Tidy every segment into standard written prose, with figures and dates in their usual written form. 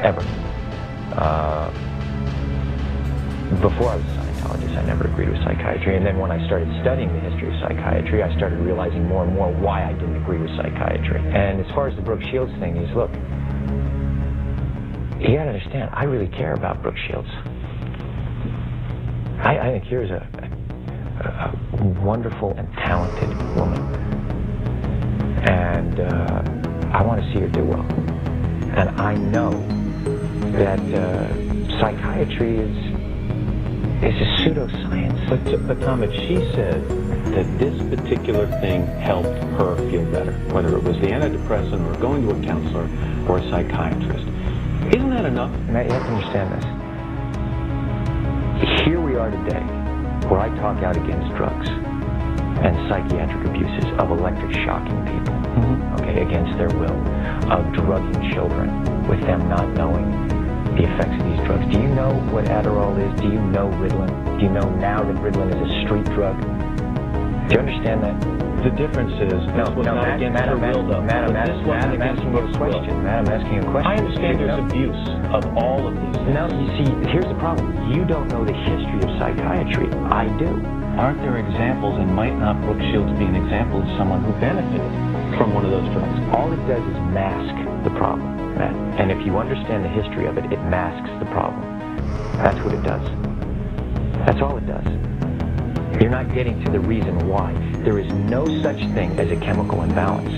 ever. Before I was a Scientologist, I never agreed with psychiatry, and then when I started studying the history of psychiatry, I started realizing more and more why I didn't agree with psychiatry. And as far as the Brooke Shields thing is, look, you gotta understand, I really care about Brooke Shields. I think here's a wonderful and talented woman, and I want to see her do well. And I know that psychiatry is a pseudoscience. But Tom, if she said that this particular thing helped her feel better, whether it was the antidepressant or going to a counselor or a psychiatrist, isn't that enough? Matt, you have to understand this. Here we are today, where I talk out against drugs and psychiatric abuses of electric shocking people, okay, against their will, of drugging children with them not knowing the effects of these drugs. Do you know what Adderall is? Do you know Ritalin? Do you know now that Ritalin is a street drug? Do you understand that? The difference is, Matt, I'm asking you a question. Matt, I'm asking you a question. I understand there's abuse of all of these things. No, you see, here's the problem. You don't know the history of psychiatry. I do. Aren't there examples, and might not Brooke Shields be an example of someone who benefited from one of those drugs? All it does is mask the problem, Matt. And if you understand the history of it, it masks the problem. That's what it does. That's all it does. You're not getting to the reason why. There is no such thing as a chemical imbalance.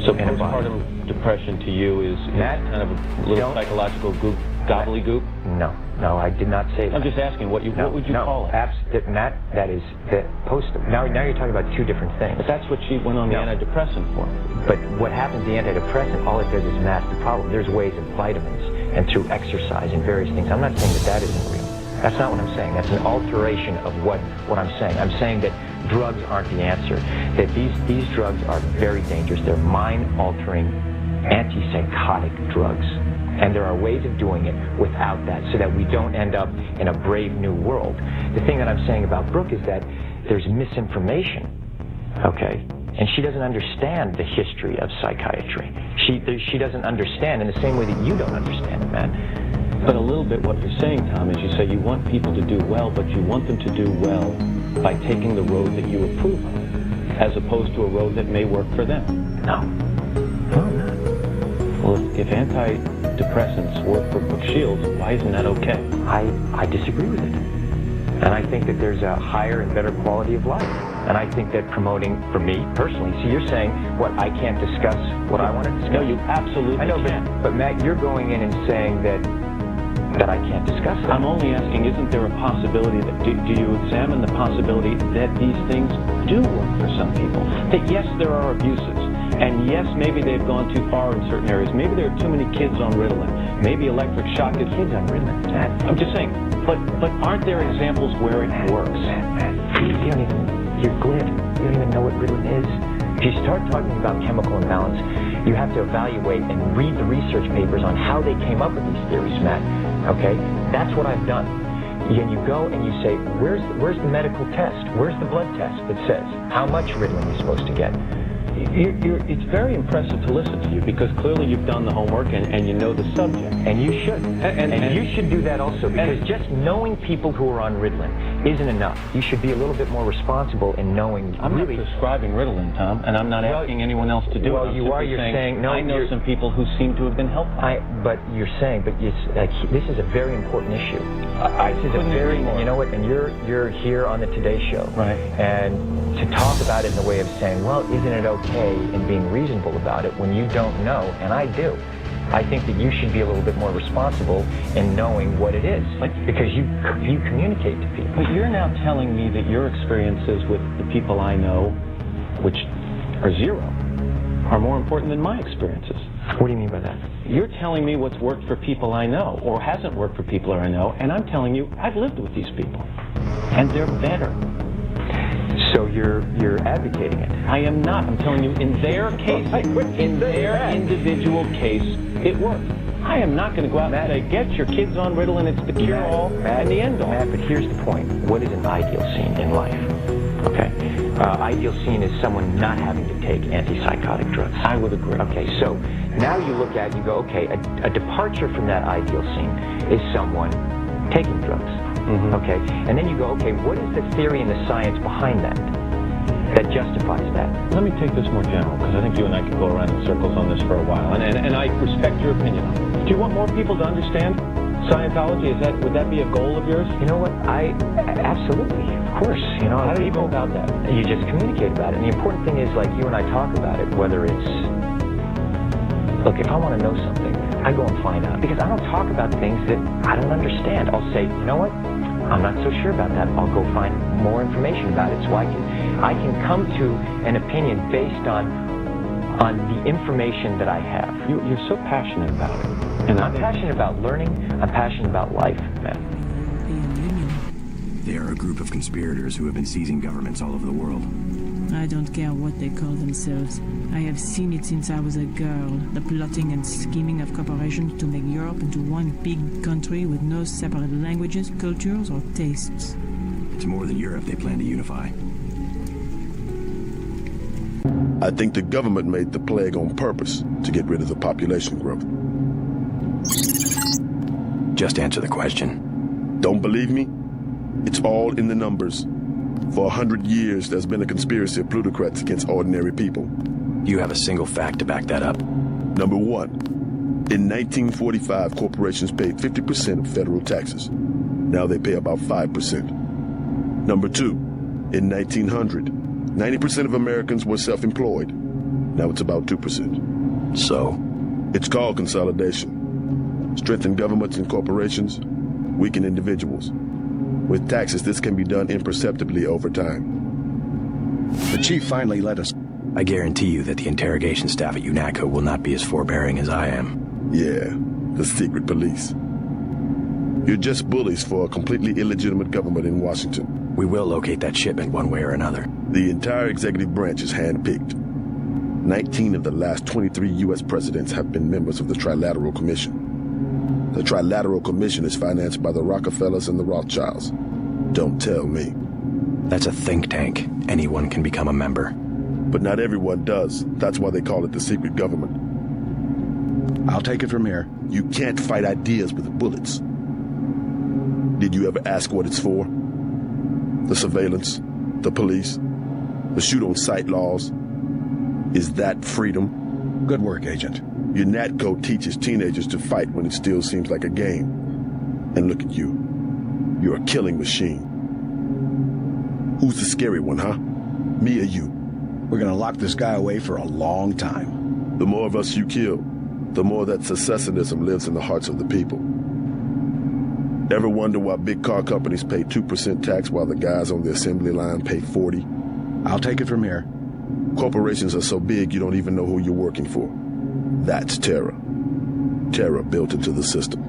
So postpartum depression to you is kind of a little psychological gobbledygook? No, I did not say that. I'm just asking, what would you call it? Matt, that is the now you're talking about two different things. But that's what she went on the antidepressant for. But what happens, the antidepressant, all it does is mask the problem. There's ways of vitamins and through exercise and various things. I'm not saying that isn't real. That's not what I'm saying. That's an alteration of what I'm saying. I'm saying that drugs aren't the answer. That these drugs are very dangerous. They're mind-altering, antipsychotic drugs. And there are ways of doing it without that, so that we don't end up in a brave new world. The thing that I'm saying about Brooke is that there's misinformation, okay? And she doesn't understand the history of psychiatry. She doesn't understand in the same way that you don't understand it, man. But a little bit what you're saying, Tom, is you say you want people to do well, but you want them to do well by taking the road that you approve of, as opposed to a road that may work for them. No, not. Well, if antidepressants work for Brooke Shields, why isn't that okay? I disagree with it. And I think that there's a higher and better quality of life. And I think that promoting, for me personally, so you're saying, what, I can't discuss what I want to discuss? No, you absolutely can. But Matt, you're going in and saying that I can't discuss it. I'm only asking, isn't there a possibility that, do you examine the possibility that these things do work for some people? That yes, there are abuses, and yes, maybe they've gone too far in certain areas. Maybe there are too many kids on Ritalin. Maybe electric shock is kids on Ritalin. I'm just saying, but aren't there examples where it works? Matt, you're glib. You don't even know what Ritalin is. If you start talking about chemical imbalance, you have to evaluate and read the research papers on how they came up with these theories, Matt. Okay? That's what I've done. And you go and you say, where's the medical test? Where's the blood test that says how much Ritalin you're supposed to get? It's very impressive to listen to you, because clearly you've done the homework and you know the subject. And you should. And you should do that also, because just knowing people who are on Ritalin isn't enough. You should be a little bit more responsible in knowing. I'm not prescribing Ritalin, Tom, and I'm not asking anyone else to do it. Well, you are. You're saying no. I know some people who seem to have been helped. But you're saying, it's like, this is a very important issue. This is a very, you know what? And you're here on the Today Show, right? And to talk about it in the way of saying, well, isn't it okay, and being reasonable about it when you don't know, and I do. I think that you should be a little bit more responsible in knowing what it is, because you communicate to people. But you're now telling me that your experiences with the people I know, which are zero, are more important than my experiences. What do you mean by that? You're telling me what's worked for people I know, or hasn't worked for people I know, and I'm telling you I've lived with these people, and they're better. So you're advocating it? I am not. I'm telling you, in their case, in their individual case, it works. I am not going to go out and say, get your kids on Ritalin, it's the cure-all and the end-all. Matt, but here's the point. What is an ideal scene in life? Okay? Ideal scene is someone not having to take antipsychotic drugs. I would agree. Okay, so now you look at it, you go, okay, a departure from that ideal scene is someone taking drugs. Okay, and then you go, okay, what is the theory and the science behind that justifies that? Let me take this more general, because I think you and I could go around in circles on this for a while, and I respect your opinion on it. Do you want more people to understand Scientology? Would that be a goal of yours? You know what? Absolutely, of course. You know, how do you go about that? You just communicate about it. And the important thing is, like, you and I talk about it, whether it's, look, if I want to know something, I go and find out. Because I don't talk about things that I don't understand. I'll say, you know what? I'm not so sure about that. I'll go find more information about it, so I can come to an opinion based on the information that I have. You're so passionate about it. And I'm passionate about learning. I'm passionate about life, man. They are a group of conspirators who have been seizing governments all over the world. I don't care what they call themselves. I have seen it since I was a girl. The plotting and scheming of corporations to make Europe into one big country with no separate languages, cultures, or tastes. It's more than Europe they plan to unify. I think the government made the plague on purpose to get rid of the population growth. Just answer the question. Don't believe me? It's all in the numbers. For 100 years, there's been a conspiracy of plutocrats against ordinary people. You have a single fact to back that up. Number one, in 1945, corporations paid 50% of federal taxes. Now they pay about 5%. Number two, in 1900, 90% of Americans were self-employed. Now it's about 2%. So? It's called consolidation. Strengthen governments and corporations, weaken individuals. With taxes, this can be done imperceptibly over time. The chief finally let us. I guarantee you that the interrogation staff at UNATCO will not be as forbearing as I am. Yeah, the secret police. You're just bullies for a completely illegitimate government in Washington. We will locate that shipment one way or another. The entire executive branch is handpicked. 19 of the last 23 U.S. presidents have been members of the Trilateral Commission. The Trilateral Commission is financed by the Rockefellers and the Rothschilds. Don't tell me. That's a think tank. Anyone can become a member. But not everyone does. That's why they call it the secret government. I'll take it from here. You can't fight ideas with bullets. Did you ever ask what it's for? The surveillance, the police, the shoot-on-sight laws. Is that freedom? Good work, Agent. UNATCO teaches teenagers to fight when it still seems like a game. And look at you. You're a killing machine. Who's the scary one, huh? Me or you? We're gonna lock this guy away for a long time. The more of us you kill, the more that secessionism lives in the hearts of the people. Ever wonder why big car companies pay 2% tax while the guys on the assembly line pay 40? I'll take it from here. Corporations are so big you don't even know who you're working for. That's terror. Terror built into the system.